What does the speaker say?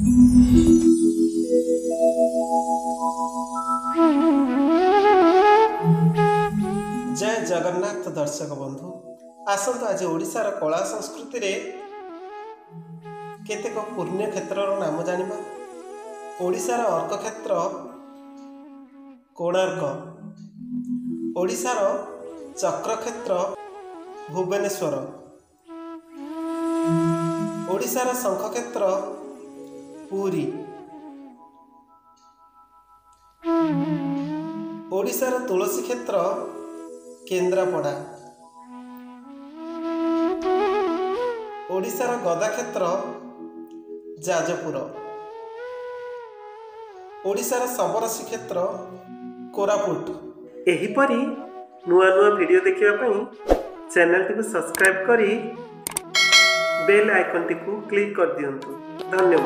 जय जगन्नाथ दर्शक बंधु आसतु आज ओडिशार कला संस्कृति रे केतेक पुण्य क्षेत्र नाम जानिबा। ओडिशार अर्क क्षेत्र कोणार्क, ओडिशार चक्र क्षेत्र भुवनेश्वर, ओडिशार शंख क्षेत्र पुरी, ओडिशार तुलसी क्षेत्र केन्द्रापड़ा, ओडिशार गदा क्षेत्र जाजपुर, ओडिशार शबर श्रीक्षेत्र कोरापुट। एहिपरि नुआ नुआ वीडियो देखिबा पई चैनल टी को सब्सक्राइब करी बेल आइकन टी को क्लिक कर दियंतु। धन्यवाद।